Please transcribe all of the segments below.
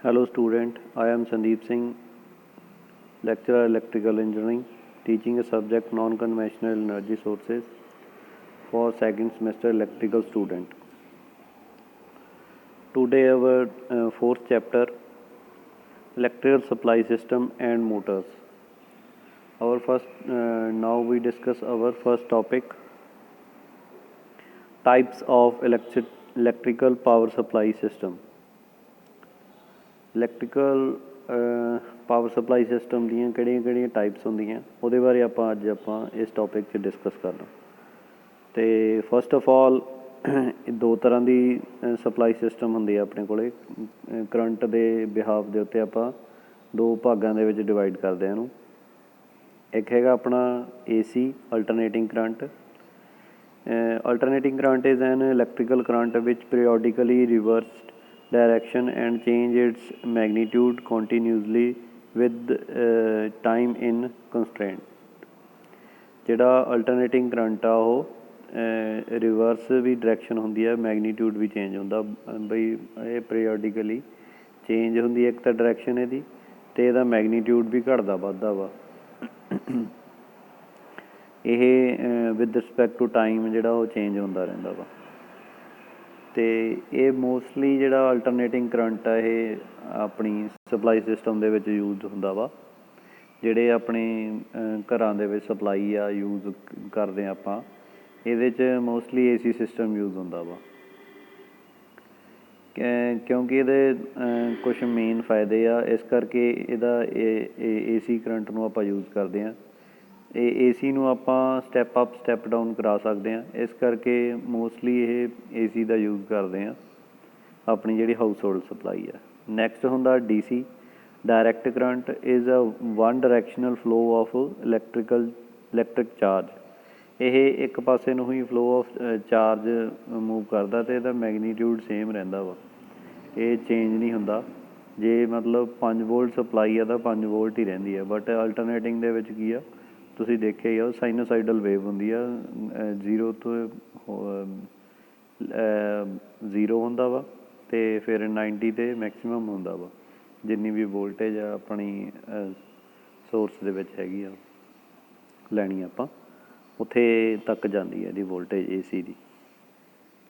Hello student, I am Sandeep Singh, lecturer electrical engineering, teaching a subject non-conventional energy sources for second semester electrical student. Today our fourth chapter, electrical supply system and motors. Our first, now we discuss our first topic, types of electrical power supply system. Electrical power supply system ਦੀਆਂ ਕਿਹੜੀਆਂ types ਹੁੰਦੀਆਂ ਉਹਦੇ ਬਾਰੇ ਅੱਜ ਆਪਾਂ ਇਸ topic 'ਚ discuss ਕਰਨਾ। ਅਤੇ ਫਸਟ ਆਫ ਆਲ ਦੋ ਤਰ੍ਹਾਂ ਦੀ ਸਪਲਾਈ ਸਿਸਟਮ ਹੁੰਦੀ ਆ ਆਪਣੇ ਕੋਲ। ਕਰੰਟ ਦੇ ਬਿਹਾਫ ਦੇ ਉੱਤੇ ਆਪਾਂ ਦੋ ਭਾਗਾਂ ਦੇ ਵਿੱਚ ਡਿਵਾਈਡ ਕਰਦੇ ਹਾਂ ਇਹਨੂੰ। ਇੱਕ ਹੈਗਾ ਆਪਣਾ AC alternating current. Alternating current is an electrical current ਵਿਚ periodically reversed direction and change its magnitude continuously with time in constraint। ਜਿਹੜਾ ਅਲਟਰਨੇਟਿੰਗ ਕਰੰਟ ਆ ਉਹ ਰਿਵਰਸ ਵੀ ਡਾਇਰੈਕਸ਼ਨ ਹੁੰਦੀ ਹੈ, ਮੈਗਨੀਟਿਊਡ ਵੀ ਚੇਂਜ ਹੁੰਦਾ ਬਈ ਇਹ ਪੀਰੀਓਡਿਕਲੀ ਚੇਂਜ ਹੁੰਦੀ ਹੈ ਇੱਕ ਤਾਂ ਡਾਇਰੈਕਸ਼ਨ ਇਹਦੀ, ਅਤੇ ਇਹਦਾ ਮੈਗਨੀਟਿਊਡ ਵੀ ਘਟਦਾ ਵੱਧਦਾ ਵਾ। ਇਹ ਵਿਦ ਰਿਸਪੈਕਟ ਟੂ ਟਾਈਮ ਜਿਹੜਾ ਉਹ ਚੇਂਜ ਹੁੰਦਾ ਰਹਿੰਦਾ ਵਾ। ਅਤੇ ਇਹ ਮੋਸਟਲੀ ਜਿਹੜਾ ਅਲਟਰਨੇਟਿੰਗ ਕਰੰਟ ਆ ਇਹ ਆਪਣੀ ਸਪਲਾਈ ਸਿਸਟਮ ਦੇ ਵਿੱਚ ਯੂਜ਼ ਹੁੰਦਾ ਵਾ। ਜਿਹੜੇ ਆਪਣੇ ਘਰਾਂ ਦੇ ਵਿੱਚ ਸਪਲਾਈ ਆ ਯੂਜ਼ ਕਰਦੇ ਹਾਂ ਆਪਾਂ, ਇਹਦੇ 'ਚ ਮੋਸਟਲੀ AC ਸਿਸਟਮ ਯੂਜ਼ ਹੁੰਦਾ ਵਾ। ਕਿਉਂਕਿ ਇਹਦੇ ਕੁਛ ਮੇਨ ਫਾਇਦੇ ਆ, ਇਸ ਕਰਕੇ ਇਹਦਾ AC ਕਰੰਟ ਨੂੰ ਆਪਾਂ ਯੂਜ਼ ਕਰਦੇ ਹਾਂ। ਇਹ AC ਨੂੰ ਆਪਾਂ ਸਟੈਪ ਅਪ ਸਟੈਪ ਡਾਊਨ ਕਰਾ ਸਕਦੇ ਹਾਂ, ਇਸ ਕਰਕੇ ਮੋਸਟਲੀ ਇਹ AC ਦਾ ਯੂਜ਼ ਕਰਦੇ ਹਾਂ ਆਪਣੀ ਜਿਹੜੀ ਹਾਊਸ ਹੋਲਡ ਸਪਲਾਈ ਆ। ਨੈਕਸਟ ਹੁੰਦਾ DC direct current is a one directional flow of electric charge. ਇਹ ਇੱਕ ਪਾਸੇ ਨੂੰ ਹੀ ਫਲੋ ਆਫ ਚਾਰਜ ਮੂਵ ਕਰਦਾ ਅਤੇ ਇਹਦਾ ਮੈਗਨੀਟਿਊਡ ਸੇਮ ਰਹਿੰਦਾ ਵਾ, ਇਹ ਚੇਂਜ ਨਹੀਂ ਹੁੰਦਾ। ਜੇ ਮਤਲਬ 5 ਵੋਲਟ ਸਪਲਾਈ ਆ ਤਾਂ 5 ਵੋਲਟ ਹੀ ਰਹਿੰਦੀ ਆ, ਬਟ ਅਲਟਰਨੇਟਿੰਗ ਦੇ ਵਿੱਚ ਕੀ ਆ ਤੁਸੀਂ ਦੇਖਿਆ ਹੀ ਆ, ਉਹ ਸਾਈਨੋਸਾਈਡਲ ਵੇਵ ਹੁੰਦੀ ਆ, 0 ਤੋਂ 0 ਹੁੰਦਾ ਵਾ ਅਤੇ ਫਿਰ 90 'ਤੇ ਮੈਕਸੀਮਮ ਹੁੰਦਾ ਵਾ। ਜਿੰਨੀ ਵੀ ਵੋਲਟੇਜ ਆ ਆਪਣੀ ਸੋਰਸ ਦੇ ਵਿੱਚ ਹੈਗੀ ਆ ਲੈਣੀ ਆਪਾਂ, ਉੱਥੇ ਤੱਕ ਜਾਂਦੀ ਹੈ ਇਹਦੀ ਵੋਲਟੇਜ AC ਦੀ।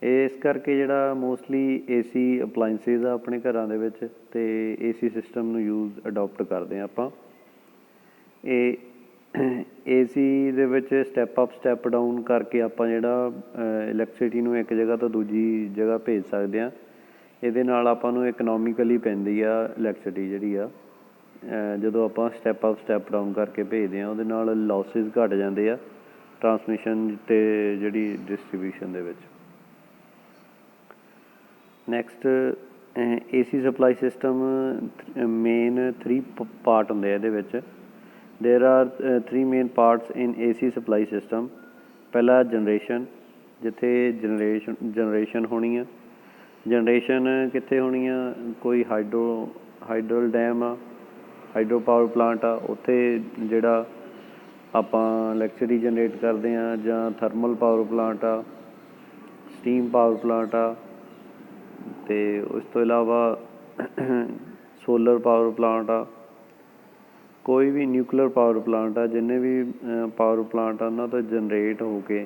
ਇਸ ਕਰਕੇ ਜਿਹੜਾ ਮੋਸਟਲੀ AC ਅਪਲਾਇੰਸਿਸ ਆ ਆਪਣੇ ਘਰਾਂ ਦੇ ਵਿੱਚ ਅਤੇ AC ਸਿਸਟਮ ਨੂੰ ਯੂਜ਼ ਅਡੋਪਟ ਕਰਦੇ ਹਾਂ ਆਪਾਂ। ਇਹ AC ਦੇ ਵਿੱਚ ਸਟੈਪ ਅਪ ਸਟੈਪ ਡਾਊਨ ਕਰਕੇ ਆਪਾਂ ਜਿਹੜਾ ਇਲੈਕਟ੍ਰੀਸਿਟੀ ਨੂੰ ਇੱਕ ਜਗ੍ਹਾ ਤੋਂ ਦੂਜੀ ਜਗ੍ਹਾ ਭੇਜ ਸਕਦੇ ਹਾਂ। ਇਹਦੇ ਨਾਲ ਆਪਾਂ ਨੂੰ ਇਕਨੋਮਿਕਲੀ ਪੈਂਦੀ ਆ ਇਲੈਕਟ੍ਰੀਸਿਟੀ ਜਿਹੜੀ ਆ, ਜਦੋਂ ਆਪਾਂ ਸਟੈਪ ਅਪ ਸਟੈਪ ਡਾਊਨ ਕਰਕੇ ਭੇਜਦੇ ਹਾਂ। ਉਹਦੇ ਨਾਲ ਲੋਸਿਸ ਘੱਟ ਜਾਂਦੇ ਆ ਟਰਾਂਸਮਿਸ਼ਨ ਅਤੇ ਜਿਹੜੀ ਡਿਸਟਰੀਬਿਊਸ਼ਨ ਦੇ ਵਿੱਚ। Next AC supply system main 3 part ਹੁੰਦੇ ਆ ਇਹਦੇ ਵਿੱਚ। There are 3 main parts in AC supply system। ਪਹਿਲਾ ਜਨਰੇਸ਼ਨ, ਜਿੱਥੇ ਜਨਰੇਸ਼ਨ ਹੋਣੀ ਆ। ਜਨਰੇਸ਼ਨ ਕਿੱਥੇ ਹੋਣੀ ਆ, ਕੋਈ ਹਾਈਡਰਲ ਡੈਮ ਆ, ਹਾਈਡਰੋ ਪਾਵਰ ਪਲਾਂਟ ਆ, ਉੱਥੇ ਜਿਹੜਾ ਆਪਾਂ ਇਲੈਕਟ੍ਰੀਸਿਟੀ ਜਨਰੇਟ ਕਰਦੇ ਹਾਂ, ਜਾਂ ਥਰਮਲ ਪਾਵਰ ਪਲਾਂਟ ਆ, ਸਟੀਮ ਪਾਵਰ ਪਲਾਂਟ ਆ, ਅਤੇ ਉਸ ਤੋਂ ਇਲਾਵਾ ਸੋਲਰ ਪਾਵਰ ਪਲਾਂਟ ਆ, ਕੋਈ ਵੀ ਨਿਊਕਲੀਅਰ ਪਾਵਰ ਪਲਾਂਟ ਆ। ਜਿੰਨੇ ਵੀ ਪਾਵਰ ਪਲਾਂਟ ਆ ਉਹਨਾਂ ਤੋਂ ਜਨਰੇਟ ਹੋ ਕੇ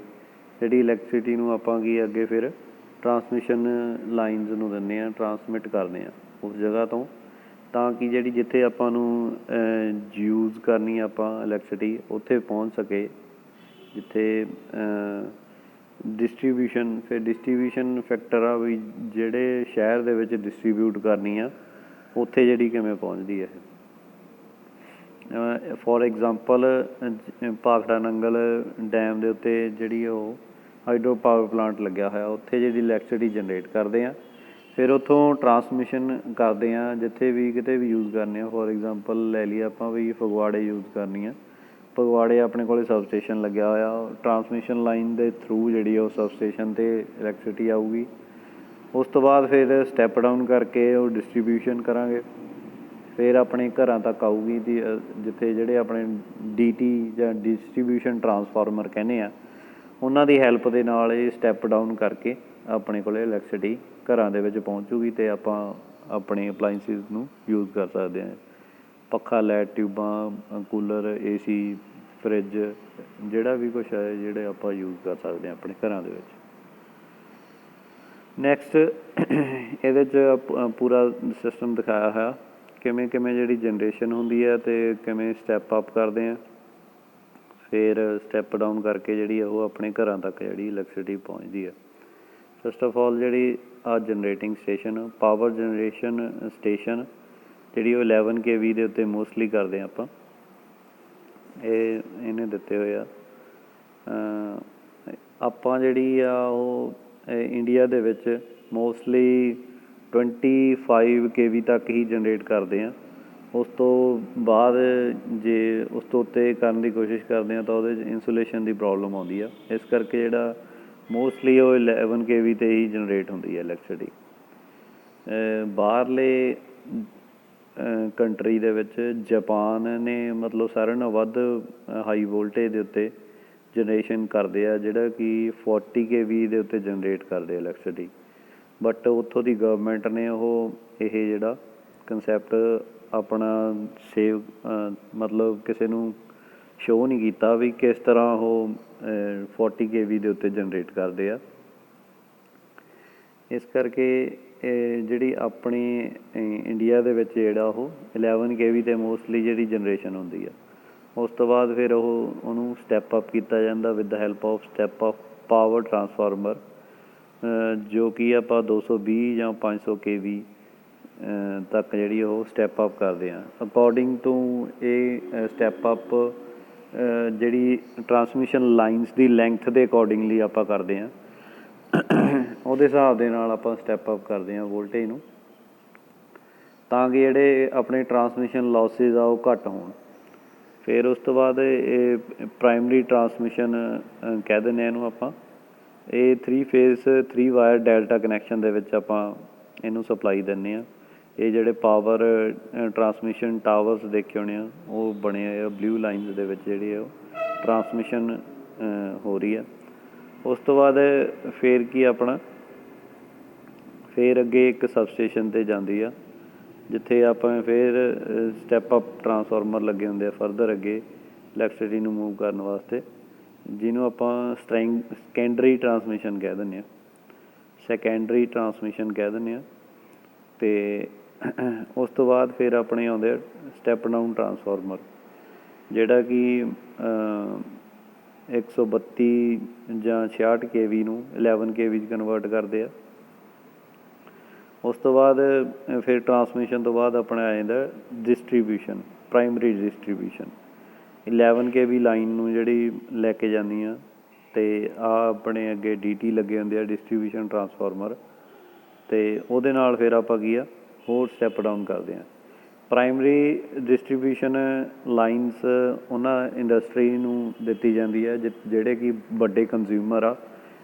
ਜਿਹੜੀ ਇਲੈਕਟ੍ਰੀਸਿਟੀ ਨੂੰ ਆਪਾਂ ਕੀ ਅੱਗੇ ਫਿਰ ਟਰਾਂਸਮਿਸ਼ਨ ਲਾਈਨਸ ਨੂੰ ਦਿੰਦੇ ਹਾਂ, ਟਰਾਂਸਮਿਟ ਕਰਦੇ ਹਾਂ ਉਸ ਜਗ੍ਹਾ ਤੋਂ, ਤਾਂ ਕਿ ਜਿਹੜੀ ਜਿੱਥੇ ਆਪਾਂ ਨੂੰ ਯੂਜ਼ ਕਰਨੀ ਆਪਾਂ ਇਲੈਕਟ੍ਰੀਸਿਟੀ ਉੱਥੇ ਪਹੁੰਚ ਸਕੇ। ਜਿੱਥੇ ਡਿਸਟਰੀਬਿਊਸ਼ਨ ਫੈਕਟਰ ਆ ਵੀ ਜਿਹੜੇ ਸ਼ਹਿਰ ਦੇ ਵਿੱਚ ਡਿਸਟਰੀਬਿਊਟ ਕਰਨੀ ਆ, ਉੱਥੇ ਜਿਹੜੀ ਕਿਵੇਂ ਪਹੁੰਚਦੀ ਹੈ। For example Bhakra Nangal dam ਦੇ ਉੱਤੇ ਜਿਹੜੀ ਉਹ ਹਾਈਡਰੋ ਪਾਵਰ ਪਲਾਂਟ ਲੱਗਿਆ ਹੋਇਆ, ਉੱਥੇ ਜਿਹੜੀ ਇਲੈਕਟ੍ਰੀਸਿਟੀ ਜਨਰੇਟ ਕਰਦੇ ਹਾਂ, ਫਿਰ ਉੱਥੋਂ ਟਰਾਂਸਮਿਸ਼ਨ ਕਰਦੇ ਹਾਂ ਜਿੱਥੇ ਵੀ ਕਿਤੇ ਵੀ ਯੂਜ਼ ਕਰਨੇ ਆ। ਫੋਰ ਐਗਜ਼ਾਮਪਲ ਲੈ ਲਈਏ ਆਪਾਂ ਵੀ ਫਗਵਾੜੇ ਯੂਜ਼ ਕਰਨੀ ਆ, ਫਗਵਾੜੇ ਆਪਣੇ ਕੋਲ ਸਬਸਟੇਸ਼ਨ ਲੱਗਿਆ ਹੋਇਆ, ਟਰਾਂਸਮਿਸ਼ਨ ਲਾਈਨ ਦੇ ਥਰੂ ਜਿਹੜੀ ਉਹ ਸਬਸਟੇਸ਼ਨ 'ਤੇ ਇਲੈਕਟ੍ਰੀਸਿਟੀ ਆਊਗੀ। ਉਸ ਤੋਂ ਬਾਅਦ ਫਿਰ ਸਟੈਪ ਡਾਊਨ ਕਰਕੇ ਉਹ ਡਿਸਟਰੀਬਿਊਸ਼ਨ ਕਰਾਂਗੇ, ਫਿਰ ਆਪਣੇ ਘਰਾਂ ਤੱਕ ਆਊਗੀ ਜਿੱਥੇ ਜਿਹੜੇ ਆਪਣੇ DT ਜਾਂ ਡਿਸਟਰੀਬਿਊਸ਼ਨ ਟਰਾਂਸਫਾਰਮਰ ਕਹਿੰਦੇ ਆ, ਉਹਨਾਂ ਦੀ ਹੈਲਪ ਦੇ ਨਾਲ ਇਹ ਸਟੈਪ ਡਾਊਨ ਕਰਕੇ ਆਪਣੇ ਕੋਲ ਇਲੈਕਟ੍ਰੀਸਿਟੀ ਘਰਾਂ ਦੇ ਵਿੱਚ ਪਹੁੰਚੂਗੀ ਅਤੇ ਆਪਾਂ ਆਪਣੀ ਅਪਲਾਈਸਿਸ ਨੂੰ ਯੂਜ਼ ਕਰ ਸਕਦੇ ਹਾਂ। ਪੱਖਾ, ਲਾਈਟ, ਟਿਊਬਾਂ, ਕੂਲਰ, AC, ਫਰਿੱਜ, ਜਿਹੜਾ ਵੀ ਕੁਛ ਹੈ ਜਿਹੜੇ ਆਪਾਂ ਯੂਜ਼ ਕਰ ਸਕਦੇ ਹਾਂ ਆਪਣੇ ਘਰਾਂ ਦੇ ਵਿੱਚ। ਨੈਕਸਟ ਇਹਦੇ 'ਚ ਪੂਰਾ ਸਿਸਟਮ ਦਿਖਾਇਆ ਹੋਇਆ ਕਿਵੇਂ ਕਿਵੇਂ ਜਿਹੜੀ ਜਨਰੇਸ਼ਨ ਹੁੰਦੀ ਹੈ ਅਤੇ ਕਿਵੇਂ ਸਟੈਪ ਅਪ ਕਰਦੇ ਹਾਂ, ਫਿਰ ਸਟੈਪ ਡਾਊਨ ਕਰਕੇ ਜਿਹੜੀ ਆ ਉਹ ਆਪਣੇ ਘਰਾਂ ਤੱਕ ਜਿਹੜੀ ਇਲੈਕਟ੍ਰੀਸਿਟੀ ਪਹੁੰਚਦੀ ਹੈ। ਫਸਟ ਆਫ ਆਲ ਜਿਹੜੀ ਆ generating station, power generation station ਜਿਹੜੀ ਉਹ 11 kV ਦੇ ਉੱਤੇ ਮੋਸਟਲੀ ਕਰਦੇ ਹਾਂ ਆਪਾਂ। ਇਹਨੇ ਦਿੱਤੇ ਹੋਏ ਆ। ਆਪਾਂ ਜਿਹੜੀ ਆ ਉਹ ਇੰਡੀਆ ਦੇ ਵਿੱਚ ਮੋਸਟਲੀ 25 kV ਤੱਕ ਹੀ ਜਨਰੇਟ ਕਰਦੇ ਹਾਂ। ਉਸ ਤੋਂ ਬਾਅਦ ਜੇ ਉਸ ਤੋਂ ਉੱਤੇ ਕਰਨ ਦੀ ਕੋਸ਼ਿਸ਼ ਕਰਦੇ ਹਾਂ ਤਾਂ ਉਹਦੇ 'ਚ ਇੰਸੂਲੇਸ਼ਨ ਦੀ ਪ੍ਰੋਬਲਮ ਆਉਂਦੀ ਆ। ਇਸ ਕਰਕੇ ਜਿਹੜਾ ਮੋਸਟਲੀ ਉਹ 11 kV 'ਤੇ ਹੀ ਜਨਰੇਟ ਹੁੰਦੀ ਹੈ ਇਲੈਕਟ੍ਰੀਸਿਟੀ। ਬਾਹਰਲੇ ਕੰਟਰੀ ਦੇ ਵਿੱਚ ਜਾਪਾਨ ਨੇ ਮਤਲਬ ਸਾਰਿਆਂ ਨਾਲੋਂ ਵੱਧ ਹਾਈ ਵੋਲਟੇਜ ਦੇ ਉੱਤੇ ਜਨਰੇਸ਼ਨ ਕਰਦੇ ਆ, ਜਿਹੜਾ ਕਿ 40 kV ਦੇ ਉੱਤੇ ਜਨਰੇਟ ਕਰਦੇ ਆ ਇਲੈਕਟ੍ਰੀਸਿਟੀ। ਬਟ ਉੱਥੋਂ ਦੀ ਗਵਰਨਮੈਂਟ ਨੇ ਉਹ ਇਹ ਜਿਹੜਾ ਕੰਸੈਪਟ ਆਪਣਾ ਸੇਵ ਮਤਲਬ ਕਿਸੇ ਨੂੰ ਸ਼ੋਅ ਨਹੀਂ ਕੀਤਾ ਵੀ ਕਿਸ ਤਰ੍ਹਾਂ ਉਹ 40 kV ਦੇ ਉੱਤੇ ਜਨਰੇਟ ਕਰਦੇ ਆ। ਇਸ ਕਰਕੇ ਜਿਹੜੀ ਆਪਣੀ ਇੰਡੀਆ ਦੇ ਵਿੱਚ ਜਿਹੜਾ ਉਹ 11 kV 'ਤੇ ਮੋਸਟਲੀ ਜਿਹੜੀ ਜਨਰੇਸ਼ਨ ਹੁੰਦੀ ਆ। ਉਸ ਤੋਂ ਬਾਅਦ ਫਿਰ ਉਹਨੂੰ ਸਟੈਪ ਅਪ ਕੀਤਾ ਜਾਂਦਾ with the help of step up power transformer, ਜੋ ਕਿ ਆਪਾਂ 220 ਜਾਂ 500 kV ਤੱਕ ਜਿਹੜੀ ਉਹ ਸਟੈਪ ਅਪ ਕਰਦੇ ਹਾਂ। ਅਕੋਰਡਿੰਗ ਟੂ ਇਹ ਸਟੈਪ ਅਪ ਜਿਹੜੀ ਟਰਾਂਸਮਿਸ਼ਨ ਲਾਈਨਸ ਦੀ ਲੈਂਥ ਦੇ ਅਕੋਰਡਿੰਗਲੀ ਆਪਾਂ ਕਰਦੇ ਹਾਂ। ਉਹਦੇ ਹਿਸਾਬ ਦੇ ਨਾਲ ਆਪਾਂ ਸਟੈਪ ਅਪ ਕਰਦੇ ਹਾਂ ਵੋਲਟੇਜ ਨੂੰ, ਤਾਂ ਕਿ ਜਿਹੜੇ ਆਪਣੇ ਟਰਾਂਸਮਿਸ਼ਨ ਲੋਸਿਸ ਆ ਉਹ ਘੱਟ ਹੋਣ। ਫਿਰ ਉਸ ਤੋਂ ਬਾਅਦ ਇਹ ਪ੍ਰਾਇਮਰੀ ਟਰਾਂਸਮਿਸ਼ਨ ਕਹਿ ਦਿੰਦੇ ਹਾਂ ਇਹਨੂੰ ਆਪਾਂ। ਇਹ 3 ਫੇਜ਼ 3 ਵਾਇਰ ਡੈਲਟਾ ਕਨੈਕਸ਼ਨ ਦੇ ਵਿੱਚ ਆਪਾਂ ਇਹਨੂੰ ਸਪਲਾਈ ਦਿੰਦੇ ਹਾਂ। ਇਹ ਜਿਹੜੇ ਪਾਵਰ ਟਰਾਂਸਮਿਸ਼ਨ ਟਾਵਰਸ ਦੇਖੇ ਹੋਣੇ ਆ ਉਹ ਬਣੇ ਹੋਏ ਆ ਬਲਿਊ ਲਾਈਨਸ ਦੇ ਵਿੱਚ, ਜਿਹੜੀ ਉਹ ਟਰਾਂਸਮਿਸ਼ਨ ਹੋ ਰਹੀ ਆ। ਉਸ ਤੋਂ ਬਾਅਦ ਫਿਰ ਕੀ ਆਪਣਾ ਫਿਰ ਅੱਗੇ ਇੱਕ ਸਬਸਟੇਸ਼ਨ 'ਤੇ ਜਾਂਦੀ ਆ, ਜਿੱਥੇ ਆਪਾਂ ਫਿਰ ਸਟੈਪ ਅਪ ਟਰਾਂਸਫਾਰਮਰ ਲੱਗੇ ਹੁੰਦੇ ਆ ਫਰਦਰ ਅੱਗੇ ਇਲੈਕਟ੍ਰੀਸਿਟੀ ਨੂੰ ਮੂਵ ਕਰਨ ਵਾਸਤੇ, ਜਿਹਨੂੰ ਆਪਾਂ ਸੈਕੰਡਰੀ ਟਰਾਂਸਮਿਸ਼ਨ ਕਹਿ ਦਿੰਦੇ ਹਾਂ। ਸੈਕੰਡਰੀ ਟਰਾਂਸਮਿਸ਼ਨ ਕਹਿ ਦਿੰਦੇ ਹਾਂ। ਅਤੇ ਉਸ ਤੋਂ ਬਾਅਦ ਫਿਰ ਆਪਣੇ ਆਉਂਦੇ ਆ ਸਟੈਪ ਡਾਊਨ ਟਰਾਂਸਫਾਰਮਰ, ਜਿਹੜਾ ਕਿ 132 ਜਾਂ 66 kV ਨੂੰ 11 kV 'ਚ ਕਨਵਰਟ ਕਰਦੇ ਆ। ਉਸ ਤੋਂ ਬਾਅਦ ਫਿਰ ਟਰਾਂਸਮਿਸ਼ਨ ਤੋਂ ਬਾਅਦ ਆਪਣਾ ਆ ਜਾਂਦਾ distribution, primary distribution. 11 kV line ਨੂੰ ਜਿਹੜੀ ਲੈ ਕੇ ਜਾਂਦੀ ਆ, ਅਤੇ ਆਹ ਆਪਣੇ ਅੱਗੇ DT ਲੱਗੇ ਹੁੰਦੇ ਆ ਡਿਸਟਰੀਬਿਊਸ਼ਨ ਟਰਾਂਸਫਾਰਮਰ, ਅਤੇ ਉਹਦੇ ਨਾਲ ਫਿਰ ਆਪਾਂ ਕੀ ਆ ਹੋਰ ਸਟੈਪ ਡਾਊਨ ਕਰਦੇ ਹਾਂ। ਪ੍ਰਾਇਮਰੀ ਡਿਸਟਰੀਬਿਊਸ਼ਨ ਲਾਈਨਸ ਉਹਨਾਂ ਇੰਡਸਟਰੀ ਨੂੰ ਦਿੱਤੀ ਜਾਂਦੀ ਹੈ ਜਿਹੜੇ ਕਿ ਵੱਡੇ ਕੰਜ਼ਿਊਮਰ ਆ,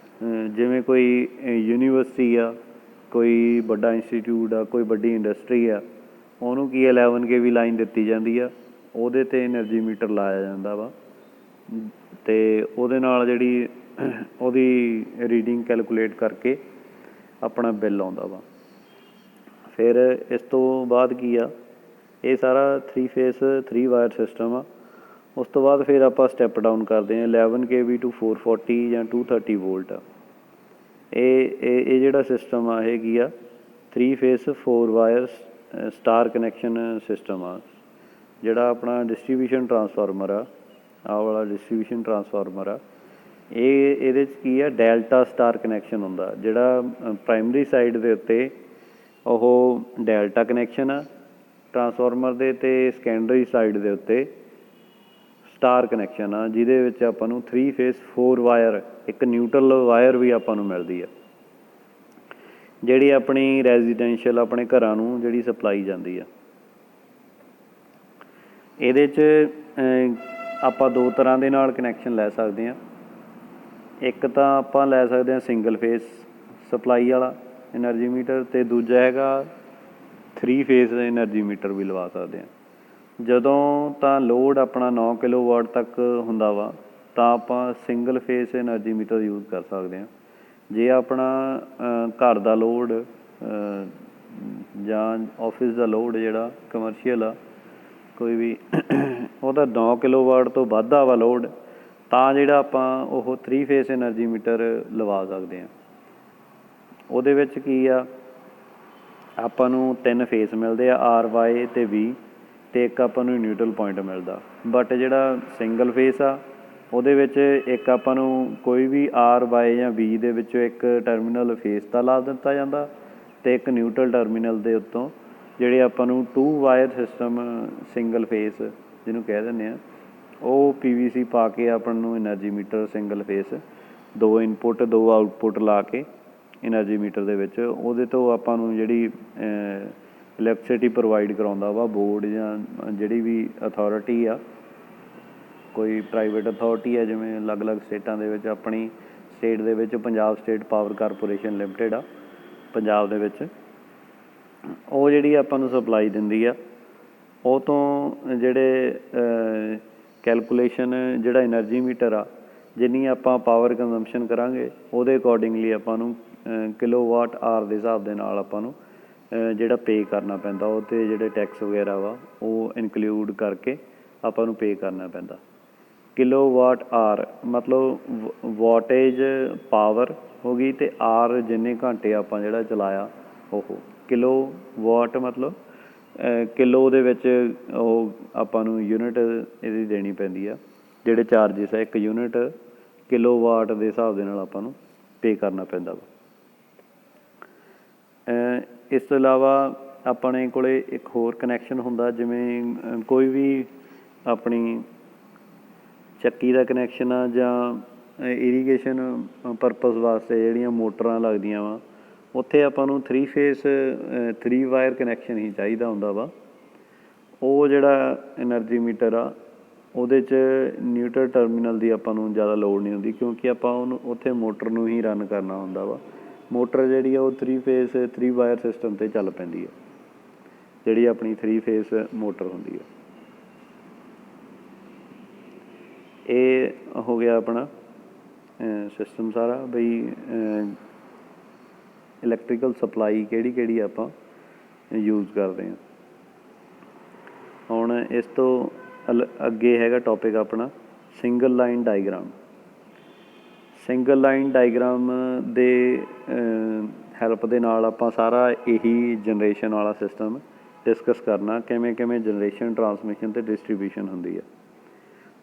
ਜਿਵੇਂ ਕੋਈ ਯੂਨੀਵਰਸਿਟੀ ਆ, ਕੋਈ ਵੱਡਾ ਇੰਸਟੀਟਿਊਟ ਆ, ਕੋਈ ਵੱਡੀ ਇੰਡਸਟਰੀ ਆ, ਉਹਨੂੰ ਕੀ 11 kV ਲਾਈਨ ਦਿੱਤੀ ਜਾਂਦੀ ਆ। ਉਹਦੇ 'ਤੇ ਐਨਰਜੀ ਮੀਟਰ ਲਾਇਆ ਜਾਂਦਾ ਵਾ, ਅਤੇ ਉਹਦੇ ਨਾਲ ਜਿਹੜੀ ਉਹਦੀ ਰੀਡਿੰਗ ਕੈਲਕੂਲੇਟ ਕਰਕੇ ਆਪਣਾ ਬਿੱਲ ਆਉਂਦਾ ਵਾ। ਫਿਰ ਇਸ ਤੋਂ ਬਾਅਦ ਕੀ ਆ, ਇਹ ਸਾਰਾ 3 ਫੇਸ 3 ਵਾਇਰ ਸਿਸਟਮ ਆ। ਉਸ ਤੋਂ ਬਾਅਦ ਫਿਰ ਆਪਾਂ ਸਟੈਪ ਡਾਊਨ ਕਰਦੇ ਹਾਂ 11 kV ਟੂ 440 ਜਾਂ 230 ਵੋਲਟ ਆ। ਇਹ ਜਿਹੜਾ ਸਿਸਟਮ ਆ ਇਹ ਕੀ ਆ 3 face 4 wire star connection system ਆ। ਜਿਹੜਾ ਆਪਣਾ ਡਿਸਟਰੀਬਿਊਸ਼ਨ ਟਰਾਂਸਫਾਰਮਰ ਆ, ਆਹ ਵਾਲਾ ਡਿਸਟਰੀਬਿਊਸ਼ਨ ਟਰਾਂਸਫਾਰਮਰ ਆ, ਇਹਦੇ 'ਚ ਕੀ ਆ ਡੈਲਟਾ ਸਟਾਰ ਕਨੈਕਸ਼ਨ ਹੁੰਦਾ। ਜਿਹੜਾ ਪ੍ਰਾਇਮਰੀ ਸਾਈਡ ਦੇ ਉੱਤੇ ਉਹ ਡੈਲਟਾ ਕਨੈਕਸ਼ਨ ਆ ਟਰਾਂਸਫਾਰਮਰ ਦੇ, ਅਤੇ ਸੈਕੰਡਰੀ ਸਾਈਡ ਦੇ ਉੱਤੇ ਸਟਾਰ ਕਨੈਕਸ਼ਨ ਆ, ਜਿਹਦੇ ਵਿੱਚ ਆਪਾਂ ਨੂੰ 3 ਫੇਸ 4 ਵਾਇਰ ਇੱਕ ਨਿਊਟਰਲ ਵਾਇਰ ਵੀ ਆਪਾਂ ਨੂੰ ਮਿਲਦੀ ਆ, ਜਿਹੜੀ ਆਪਣੀ ਰੈਜ਼ੀਡੈਂਸ਼ੀਅਲ ਆਪਣੇ ਘਰਾਂ ਨੂੰ ਜਿਹੜੀ ਸਪਲਾਈ ਜਾਂਦੀ ਆ। ਇਹਦੇ 'ਚ ਆਪਾਂ 2 ਤਰ੍ਹਾਂ ਦੇ ਨਾਲ ਕਨੈਕਸ਼ਨ ਲੈ ਸਕਦੇ ਹਾਂ। ਇੱਕ ਤਾਂ ਆਪਾਂ ਲੈ ਸਕਦੇ ਹਾਂ ਸਿੰਗਲ ਫੇਸ ਸਪਲਾਈ ਵਾਲਾ ਐਨਰਜੀ ਮੀਟਰ, ਅਤੇ ਦੂਜਾ ਹੈਗਾ 3 ਫੇਸ ਐਨਰਜੀ ਮੀਟਰ ਵੀ ਲਵਾ ਸਕਦੇ ਹਾਂ। ਜਦੋਂ ਤਾਂ ਲੋਡ ਆਪਣਾ 9 kW ਤੱਕ ਹੁੰਦਾ ਵਾ ਤਾਂ ਆਪਾਂ single phase energy meter use ਕਰ ਸਕਦੇ ਹਾਂ। ਜੇ ਆਪਣਾ ਘਰ ਦਾ ਲੋਡ ਜਾਂ ਆਫਿਸ ਦਾ ਲੋਡ ਜਿਹੜਾ ਕਮਰਸ਼ੀਅਲ ਆ ਕੋਈ ਵੀ ਉਹਦਾ 9 ਕਿਲੋਵਾਟ ਤੋਂ ਵੱਧ ਆ ਵਾ ਲੋਡ, ਤਾਂ ਜਿਹੜਾ ਆਪਾਂ ਉਹ 3 ਫੇਸ ਐਨਰਜੀ ਮੀਟਰ ਲਵਾ ਸਕਦੇ ਹਾਂ। ਉਹਦੇ ਵਿੱਚ ਕੀ ਆ, ਆਪਾਂ ਨੂੰ 3 ਫੇਸ ਮਿਲਦੇ ਆ, ਆਰ ਵਾਈ ਅਤੇ ਵੀ, ਅਤੇ ਇੱਕ ਆਪਾਂ ਨੂੰ ਨਿਊਟਰਲ ਪੁਆਇੰਟ ਮਿਲਦਾ। ਬਟ ਜਿਹੜਾ ਸਿੰਗਲ ਫੇਸ ਆ ਉਹਦੇ ਵਿੱਚ ਇੱਕ ਆਪਾਂ ਨੂੰ ਕੋਈ ਵੀ ਆਰ ਵਾਈ ਜਾਂ ਵੀ ਦੇ ਵਿੱਚੋਂ ਇੱਕ ਟਰਮੀਨਲ ਫੇਸ ਦਾ ਲਾ ਦਿੱਤਾ ਜਾਂਦਾ, ਅਤੇ ਇੱਕ ਨਿਊਟਰਲ ਟਰਮੀਨਲ ਦੇ ਉੱਤੋਂ ਜਿਹੜੇ ਆਪਾਂ ਨੂੰ 2 ਵਾਇਰ ਸਿਸਟਮ ਸਿੰਗਲ ਫੇਸ ਜਿਹਨੂੰ ਕਹਿ ਦਿੰਦੇ ਹਾਂ, ਉਹ PVC ਪਾ ਕੇ ਆਪਾਂ ਨੂੰ energy meter single phase 2 input 2 output ਲਾ ਕੇ ਐਨਰਜੀ ਮੀਟਰ ਦੇ ਵਿੱਚ ਉਹਦੇ ਤੋਂ ਆਪਾਂ ਨੂੰ ਜਿਹੜੀ ਇਲੈਕਟ੍ਰੀਸਿਟੀ ਪ੍ਰੋਵਾਈਡ ਕਰਾਉਂਦਾ ਵਾ ਬੋਰਡ ਜਾਂ ਜਿਹੜੀ ਵੀ ਅਥੋਰਿਟੀ ਆ, ਕੋਈ ਪ੍ਰਾਈਵੇਟ ਅਥੋਰਿਟੀ ਆ, ਜਿਵੇਂ ਅਲੱਗ-ਅਲੱਗ ਸਟੇਟਾਂ ਦੇ ਵਿੱਚ, ਆਪਣੀ ਸਟੇਟ ਦੇ ਵਿੱਚ Punjab state power corporation limited ਆ ਪੰਜਾਬ ਦੇ ਵਿੱਚ, ਉਹ ਜਿਹੜੀ ਆਪਾਂ ਨੂੰ ਸਪਲਾਈ ਦਿੰਦੀ ਆ। ਉਹ ਤੋਂ ਜਿਹੜੇ ਕੈਲਕੂਲੇਸ਼ਨ ਜਿਹੜਾ ਐਨਰਜੀ ਮੀਟਰ ਆ, ਜਿੰਨੀ ਆਪਾਂ ਪਾਵਰ ਕੰਜ਼ੰਪਸ਼ਨ ਕਰਾਂਗੇ ਉਹਦੇ ਅਕੋਰਡਿੰਗਲੀ ਆਪਾਂ ਨੂੰ ਕਿਲੋਵਾਟ ਆਰ ਦੇ ਹਿਸਾਬ ਦੇ ਨਾਲ ਆਪਾਂ ਨੂੰ ਜਿਹੜਾ ਪੇ ਕਰਨਾ ਪੈਂਦਾ, ਉਹ 'ਤੇ ਜਿਹੜੇ ਟੈਕਸ ਵਗੈਰਾ ਵਾ ਉਹ ਇਨਕਲੂਡ ਕਰਕੇ ਆਪਾਂ ਨੂੰ ਪੇ ਕਰਨਾ ਪੈਂਦਾ। ਕਿਲੋਵਾਟ ਆਰ ਮਤਲਬ ਵਾਟੇਜ ਪਾਵਰ ਹੋ ਗਈ, ਅਤੇ ਆਰ ਜਿੰਨੇ ਘੰਟੇ ਆਪਾਂ ਜਿਹੜਾ ਚਲਾਇਆ ਉਹ। ਕਿਲੋ ਵਾਟ ਮਤਲਬ ਕਿਲੋ ਦੇ ਵਿੱਚ ਉਹ ਆਪਾਂ ਨੂੰ ਯੂਨਿਟ ਇਹਦੀ ਦੇਣੀ ਪੈਂਦੀ ਆ, ਜਿਹੜੇ ਚਾਰਜਿਸ ਆ 1 ਯੂਨਿਟ ਕਿਲੋ ਵਾਟ ਦੇ ਹਿਸਾਬ ਦੇ ਨਾਲ ਆਪਾਂ ਨੂੰ ਪੇ ਕਰਨਾ ਪੈਂਦਾ ਵਾ। ਇਸ ਤੋਂ ਇਲਾਵਾ ਆਪਣੇ ਕੋਲ ਇੱਕ ਹੋਰ ਕਨੈਕਸ਼ਨ ਹੁੰਦਾ, ਜਿਵੇਂ ਕੋਈ ਵੀ ਆਪਣੀ ਚੱਕੀ ਦਾ ਕਨੈਕਸ਼ਨ ਆ ਜਾਂ ਇਰੀਗੇਸ਼ਨ ਪਰਪਸ ਵਾਸਤੇ ਜਿਹੜੀਆਂ ਮੋਟਰਾਂ ਲੱਗਦੀਆਂ ਵਾ, ਉੱਥੇ ਆਪਾਂ ਨੂੰ 3 ਫੇਸ 3 ਵਾਇਰ ਕਨੈਕਸ਼ਨ ਹੀ ਚਾਹੀਦਾ ਹੁੰਦਾ ਵਾ। ਉਹ ਜਿਹੜਾ ਐਨਰਜੀ ਮੀਟਰ ਆ ਉਹਦੇ 'ਚ ਨਿਊਟਰਲ ਟਰਮੀਨਲ ਦੀ ਆਪਾਂ ਨੂੰ ਜ਼ਿਆਦਾ ਲੋੜ ਨਹੀਂ ਹੁੰਦੀ, ਕਿਉਂਕਿ ਆਪਾਂ ਉਹਨੂੰ ਉੱਥੇ ਮੋਟਰ ਨੂੰ ਹੀ ਰਨ ਕਰਨਾ ਹੁੰਦਾ ਵਾ। ਮੋਟਰ ਜਿਹੜੀ ਆ ਉਹ 3 ਫੇਸ 3 ਵਾਇਰ ਸਿਸਟਮ 'ਤੇ ਚੱਲ ਪੈਂਦੀ ਹੈ, ਜਿਹੜੀ ਆਪਣੀ 3 ਫੇਸ ਮੋਟਰ ਹੁੰਦੀ ਹੈ। ਇਹ ਹੋ ਗਿਆ ਆਪਣਾ ਸਿਸਟਮ ਸਾਰਾ, ਬਈ ਇਲੈਕਟ੍ਰੀਕਲ ਸਪਲਾਈ ਕਿਹੜੀ ਆਪਾਂ ਯੂਜ਼ ਕਰਦੇ ਹਾਂ। ਹੁਣ ਇਸ ਤੋਂ ਅੱਗੇ ਹੈਗਾ ਟੋਪਿਕ ਆਪਣਾ single line diagram. Single line diagram ਦੇ ਹੈਲਪ ਦੇ ਨਾਲ ਆਪਾਂ ਸਾਰਾ ਇਹੀ ਜਨਰੇਸ਼ਨ ਵਾਲਾ ਸਿਸਟਮ ਡਿਸਕਸ ਕਰਨਾ, ਕਿਵੇਂ ਜਨਰੇਸ਼ਨ, ਟਰਾਂਸਮਿਸ਼ਨ ਅਤੇ ਡਿਸਟਰੀਬਿਊਸ਼ਨ ਹੁੰਦੀ ਆ।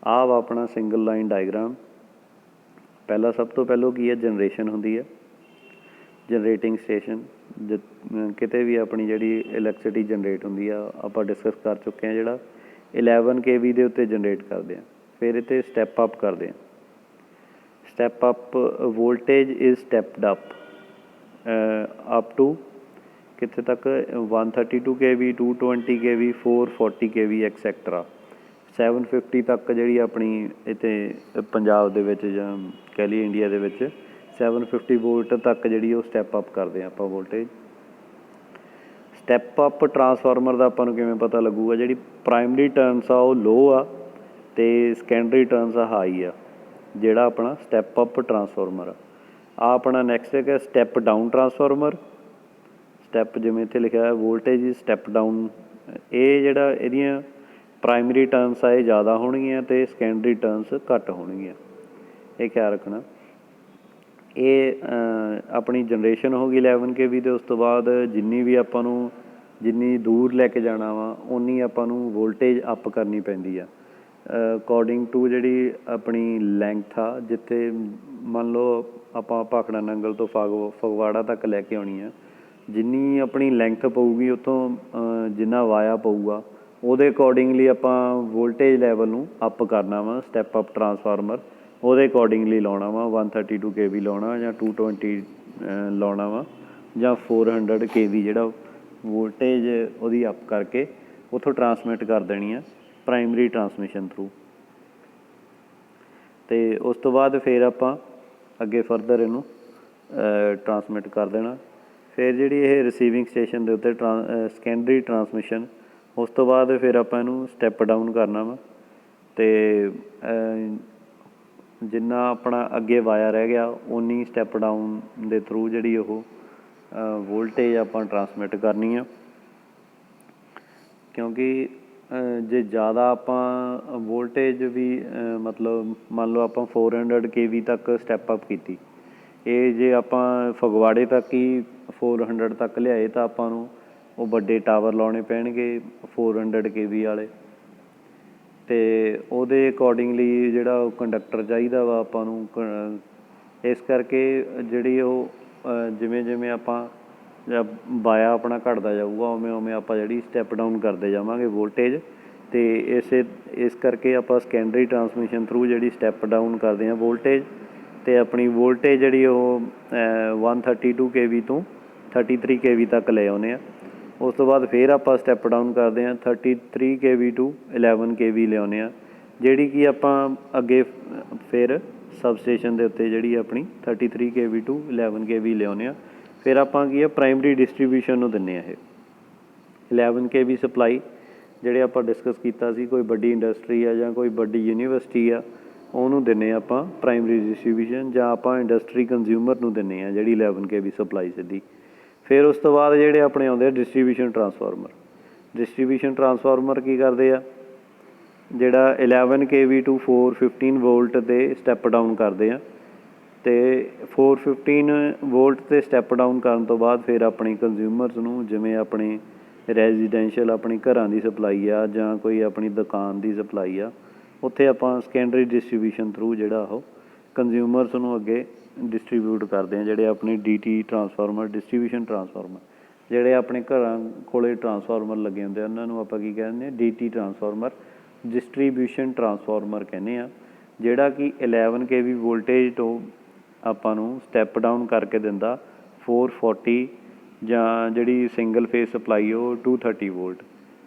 ਆਹ ਵਾ ਆਪਣਾ ਸਿੰਗਲ ਲਾਈਨ ਡਾਇਗਰਾਮ। ਪਹਿਲਾਂ ਸਭ ਤੋਂ ਪਹਿਲਾਂ ਕੀ ਹੈ, ਜਨਰੇਸ਼ਨ ਹੁੰਦੀ ਹੈ। ਜਨਰੇਟਿੰਗ ਸਟੇਸ਼ਨ ਕਿਤੇ ਵੀ ਆਪਣੀ ਜਿਹੜੀ ਇਲੈਕਟ੍ਰੀਸਿਟੀ ਜਨਰੇਟ ਹੁੰਦੀ ਆ, ਆਪਾਂ ਡਿਸਕਸ ਕਰ ਚੁੱਕੇ ਹਾਂ। ਜਿਹੜਾ 11 kV ਦੇ ਉੱਤੇ ਜਨਰੇਟ ਕਰਦੇ ਹਾਂ, ਫਿਰ ਇਹ 'ਤੇ ਸਟੈਪ ਅਪ ਕਰਦੇ ਹਾਂ। Step up voltage is stepped up to ਕਿੱਥੇ ਤੱਕ, 132 kV, 220 kV, 440 kV ਐਕਸੈਕਟਰਾ 750 ਤੱਕ ਜਿਹੜੀ ਆਪਣੀ ਇੱਥੇ ਪੰਜਾਬ ਦੇ ਵਿੱਚ ਜਾਂ ਕਹਿ ਲਈਏ ਇੰਡੀਆ ਦੇ ਵਿੱਚ 750 ਵੋਲਟ ਤੱਕ ਜਿਹੜੀ ਉਹ ਸਟੈਪ ਅਪ ਕਰਦੇ ਹਾਂ ਆਪਾਂ ਵੋਲਟੇਜ। ਸਟੈਪ ਅਪ ਟਰਾਂਸਫਾਰਮਰ ਦਾ ਆਪਾਂ ਨੂੰ ਕਿਵੇਂ ਪਤਾ ਲੱਗੂਗਾ, ਜਿਹੜੀ ਪ੍ਰਾਇਮਰੀ ਟਰਨਸ ਆ ਉਹ ਲੋ ਆ ਅਤੇ ਸੈਕੰਡਰੀ ਟਰਨਸ ਆ ਹਾਈ ਆ, ਜਿਹੜਾ ਆਪਣਾ ਸਟੈਪ ਅਪ ਟਰਾਂਸਫਾਰਮਰ ਆ। ਆਪਣਾ ਨੈਕਸਟ ਹੈਗਾ ਸਟੈਪ ਡਾਊਨ ਟਰਾਂਸਫਾਰਮਰ। ਸਟੈਪ ਜਿਵੇਂ ਇੱਥੇ ਲਿਖਿਆ ਵੋਲਟੇਜ ਸਟੈਪ ਡਾਊਨ, ਇਹ ਜਿਹੜਾ ਇਹਦੀਆਂ ਪ੍ਰਾਇਮਰੀ ਟਰਨਸ ਆ ਇਹ ਜ਼ਿਆਦਾ ਹੋਣਗੀਆਂ ਅਤੇ ਸੈਕੰਡਰੀ ਟਰਨਸ ਘੱਟ ਹੋਣਗੀਆਂ, ਇਹ ਖਿਆਲ ਰੱਖਣਾ। ਇਹ ਆਪਣੀ ਜਨਰੇਸ਼ਨ ਹੋ ਗਈ 11 kV ਅਤੇ ਉਸ ਤੋਂ ਬਾਅਦ ਜਿੰਨੀ ਦੂਰ ਲੈ ਕੇ ਜਾਣਾ ਵਾ ਓਨੀ ਆਪਾਂ ਨੂੰ ਵੋਲਟੇਜ ਅਪ ਕਰਨੀ ਪੈਂਦੀ ਆ ਅਕੋਰਡਿੰਗ ਟੂ ਜਿਹੜੀ ਆਪਣੀ ਲੈਂਥ ਆ। ਜਿੱਥੇ ਮੰਨ ਲਓ ਆਪਾਂ ਭਾਖੜਾ ਨੰਗਲ ਤੋਂ ਫਗਵਾੜਾ ਤੱਕ ਲੈ ਕੇ ਆਉਣੀ ਆ, ਜਿੰਨੀ ਆਪਣੀ ਲੈਂਥ ਪਊਗੀ ਉੱਥੋਂ ਜਿੰਨਾ ਵਾਇਆ ਪਊਗਾ ਉਹਦੇ ਅਕੋਰਡਿੰਗਲੀ ਆਪਾਂ ਵੋਲਟੇਜ ਲੈਵਲ ਨੂੰ ਅਪ ਕਰਨਾ ਵਾ। ਸਟੈਪ ਅਪ ਟਰਾਂਸਫਾਰਮਰ ਉਹਦੇ ਅਕੋਰਡਿੰਗਲੀ ਲਾਉਣਾ ਵਾ, 132 kV ਲਾਉਣਾ ਜਾਂ 220 ਲਾਉਣਾ ਵਾ ਜਾਂ 400 kV ਜਿਹੜਾ ਵੋਲਟੇਜ ਉਹਦੀ ਅਪ ਕਰਕੇ ਉੱਥੋਂ ਟਰਾਂਸਮਿਟ ਕਰ ਦੇਣੀ ਆ ਪ੍ਰਾਇਮਰੀ ਟਰਾਂਸਮਿਸ਼ਨ ਥਰੂ। ਅਤੇ ਉਸ ਤੋਂ ਬਾਅਦ ਫਿਰ ਆਪਾਂ ਅੱਗੇ ਫਰਦਰ ਇਹਨੂੰ ਟਰਾਂਸਮਿਟ ਕਰ ਦੇਣਾ। ਫਿਰ ਜਿਹੜੀ ਇਹ ਰਿਸੀਵਿੰਗ ਸਟੇਸ਼ਨ ਦੇ ਉੱਤੇ ਸੈਕੰਡਰੀ ਟਰਾਂਸਮਿਸ਼ਨ, ਉਸ ਤੋਂ ਬਾਅਦ ਫਿਰ ਆਪਾਂ ਇਹਨੂੰ ਸਟੈਪ ਡਾਊਨ ਕਰਨਾ ਵਾ ਅਤੇ ਜਿੰਨਾ ਆਪਣਾ ਅੱਗੇ ਵਾਇਆ ਰਹਿ ਗਿਆ ਉਨੀ ਸਟੈਪ ਡਾਊਨ ਦੇ ਥਰੂ ਜਿਹੜੀ ਉਹ ਵੋਲਟੇਜ ਆਪਾਂ ਟਰਾਂਸਮਿਟ ਕਰਨੀ ਆ, ਕਿਉਂਕਿ ਜੇ ਜ਼ਿਆਦਾ ਆਪਾਂ ਵੋਲਟੇਜ ਵੀ ਮਤਲਬ ਮੰਨ ਲਓ ਆਪਾਂ 400 kV ਤੱਕ ਸਟੈਪ ਅਪ ਕੀਤੀ, ਇਹ ਜੇ ਆਪਾਂ ਫਗਵਾੜੇ ਤੱਕ ਹੀ 400 ਤੱਕ ਲਿਆਏ ਤਾਂ ਆਪਾਂ ਨੂੰ ਉਹ ਵੱਡੇ ਟਾਵਰ ਲਾਉਣੇ ਪੈਣਗੇ 400 kV ਵਾਲੇ, ਅਤੇ ਉਹਦੇ ਅਕੋਰਡਿੰਗਲੀ ਜਿਹੜਾ ਉਹ ਕੰਡਕਟਰ ਚਾਹੀਦਾ ਵਾ ਆਪਾਂ ਨੂੰ। ਇਸ ਕਰਕੇ ਜਿਹੜੀ ਉਹ ਜਿਵੇਂ ਜਿਵੇਂ ਆਪਾਂ ਬਾਇਆ ਆਪਣਾ ਘਟਦਾ ਜਾਊਗਾ ਉਵੇਂ ਉਵੇਂ ਆਪਾਂ ਜਿਹੜੀ ਸਟੈਪ ਡਾਊਨ ਕਰਦੇ ਜਾਵਾਂਗੇ ਵੋਲਟੇਜ, ਅਤੇ ਇਸ ਕਰਕੇ ਆਪਾਂ ਸੈਕੰਡਰੀ ਟਰਾਂਸਮਿਸ਼ਨ ਥਰੂ ਜਿਹੜੀ ਸਟੈਪ ਡਾਊਨ ਕਰਦੇ ਹਾਂ ਵੋਲਟੇਜ, ਅਤੇ ਆਪਣੀ ਵੋਲਟੇਜ ਜਿਹੜੀ ਉਹ 132 kV ਤੋਂ 33 kV ਤੱਕ ਲੈ ਆਉਂਦੇ ਹਾਂ। ਉਸ ਤੋਂ ਬਾਅਦ ਫਿਰ ਆਪਾਂ ਸਟੈਪ ਡਾਊਨ ਕਰਦੇ ਹਾਂ 33 kV to 11 kV ਲਿਆਉਂਦੇ ਹਾਂ, ਜਿਹੜੀ ਕਿ ਆਪਾਂ ਅੱਗੇ ਫਿਰ ਸਬਸਟੇਸ਼ਨ ਦੇ ਉੱਤੇ ਜਿਹੜੀ ਆਪਣੀ 33 kV to 11 kV ਲਿਆਉਂਦੇ ਹਾਂ। ਫਿਰ ਆਪਾਂ ਕੀ ਆ ਪ੍ਰਾਇਮਰੀ ਡਿਸਟਰੀਬਿਊਸ਼ਨ ਨੂੰ ਦਿੰਦੇ ਹਾਂ। ਇਹ 11 kV ਸਪਲਾਈ ਜਿਹੜੇ ਆਪਾਂ ਡਿਸਕਸ ਕੀਤਾ ਸੀ, ਕੋਈ ਵੱਡੀ ਇੰਡਸਟਰੀ ਆ ਜਾਂ ਕੋਈ ਵੱਡੀ ਯੂਨੀਵਰਸਿਟੀ ਆ ਉਹਨੂੰ ਦਿੰਦੇ ਹਾਂ ਆਪਾਂ ਪ੍ਰਾਇਮਰੀ ਡਿਸਟਰੀਬਿਊਸ਼ਨ, ਜਾਂ ਆਪਾਂ ਇੰਡਸਟਰੀ ਕੰਜ਼ਿਊਮਰ ਨੂੰ ਦਿੰਦੇ ਹਾਂ ਜਿਹੜੀ 11 kV ਸਪਲਾਈ ਸਿੱਧੀ। ਫਿਰ ਉਸ ਤੋਂ ਬਾਅਦ ਜਿਹੜੇ ਆਪਣੇ ਆਉਂਦੇ ਆ ਡਿਸਟਰੀਬਿਊਸ਼ਨ ਟਰਾਂਸਫਾਰਮਰ। ਡਿਸਟਰੀਬਿਊਸ਼ਨ ਟਰਾਂਸਫਾਰਮਰ ਕੀ ਕਰਦੇ ਆ, ਜਿਹੜਾ 11 kV to 415 ਵੋਲਟ 'ਤੇ ਸਟੈਪ ਡਾਊਨ ਕਰਦੇ ਆ, ਅਤੇ 415 ਵੋਲਟ 'ਤੇ ਸਟੈਪ ਡਾਊਨ ਕਰਨ ਤੋਂ ਬਾਅਦ ਫਿਰ ਆਪਣੀ ਕੰਜ਼ਿਊਮਰਸ ਨੂੰ, ਜਿਵੇਂ ਆਪਣੇ ਰੈਜ਼ੀਡੈਂਸ਼ੀਅਲ ਆਪਣੀ ਘਰਾਂ ਦੀ ਸਪਲਾਈ ਆ ਜਾਂ ਕੋਈ ਆਪਣੀ ਦੁਕਾਨ ਦੀ ਸਪਲਾਈ ਆ, ਉੱਥੇ ਆਪਾਂ ਸੈਕੰਡਰੀ ਡਿਸਟਰੀਬਿਊਸ਼ਨ ਥਰੂ ਜਿਹੜਾ ਉਹ ਕੰਜ਼ਿਊਮਰਸ ਨੂੰ ਅੱਗੇ ਡਿਸਟਰੀਬਿਊਟ ਕਰਦੇ ਹਾਂ। ਜਿਹੜੇ ਆਪਣੇ DT ਟਰਾਂਸਫਾਰਮਰ, ਡਿਸਟਰੀਬਿਊਸ਼ਨ ਟਰਾਂਸਫਾਰਮਰ, ਜਿਹੜੇ ਆਪਣੇ ਘਰਾਂ ਕੋਲ ਟਰਾਂਸਫਾਰਮਰ ਲੱਗੇ ਹੁੰਦੇ ਆ ਉਹਨਾਂ ਨੂੰ ਆਪਾਂ ਕੀ ਕਹਿੰਦੇ ਹਾਂ DT ਟਰਾਂਸਫਾਰਮਰ, ਡਿਸਟਰੀਬਿਊਸ਼ਨ ਟਰਾਂਸਫਾਰਮਰ ਕਹਿੰਦੇ ਆ, ਜਿਹੜਾ ਕਿ 11 kV ਵੋਲਟੇਜ ਤੋਂ ਆਪਾਂ ਨੂੰ ਸਟੈਪ ਡਾਊਨ ਕਰਕੇ ਦਿੰਦਾ 440, ਜਾਂ ਜਿਹੜੀ ਸਿੰਗਲ ਫੇਸ ਸਪਲਾਈ ਉਹ 230 ਵੋਲਟ।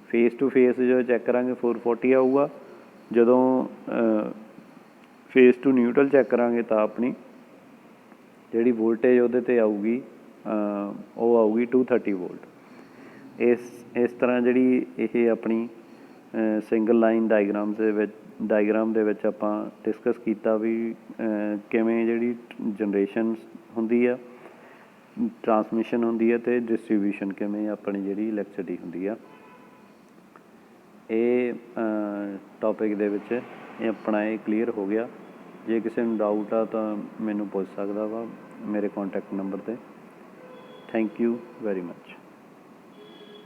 ਫੇਸ ਟੂ ਫੇਸ ਜਦੋਂ ਚੈੱਕ ਕਰਾਂਗੇ 440 ਆਊਗਾ, ਜਦੋਂ ਫੇਸ ਟੂ ਨਿਊਟਰਲ ਚੈੱਕ ਕਰਾਂਗੇ ਤਾਂ ਆਪਣੀ ਜਿਹੜੀ ਵੋਲਟੇਜ ਉਹਦੇ 'ਤੇ ਆਊਗੀ ਉਹ ਆਊਗੀ 230 ਵੋਲਟ। ਇਸ ਤਰ੍ਹਾਂ ਜਿਹੜੀ ਇਹ ਆਪਣੀ ਸਿੰਗਲ ਲਾਈਨ ਡਾਇਗਰਾਮ ਦੇ ਵਿੱਚ ਆਪਾਂ ਡਿਸਕਸ ਕੀਤਾ ਵੀ ਕਿਵੇਂ ਜਿਹੜੀ ਜਨਰੇਸ਼ਨ ਹੁੰਦੀ ਆ, ਟਰਾਂਸਮਿਸ਼ਨ ਹੁੰਦੀ ਹੈ, ਅਤੇ ਡਿਸਟਰੀਬਿਊਸ਼ਨ ਕਿਵੇਂ ਆਪਣੀ ਜਿਹੜੀ ਇਲੈਕਟ੍ਰਿਸਿਟੀ ਹੁੰਦੀ ਆ। ਇਹ ਟੋਪਿਕ ਦੇ ਵਿੱਚ ਇਹ ਆਪਣਾ ਇਹ ਕਲੀਅਰ ਹੋ ਗਿਆ। ਜੇ ਕਿਸੇ ਨੂੰ ਡਾਊਟ ਆ ਤਾਂ ਮੈਨੂੰ ਪੁੱਛ ਸਕਦਾ ਵਾ ਮੇਰੇ ਕੋਂਟੈਕਟ ਨੰਬਰ 'ਤੇ। Thank you very much.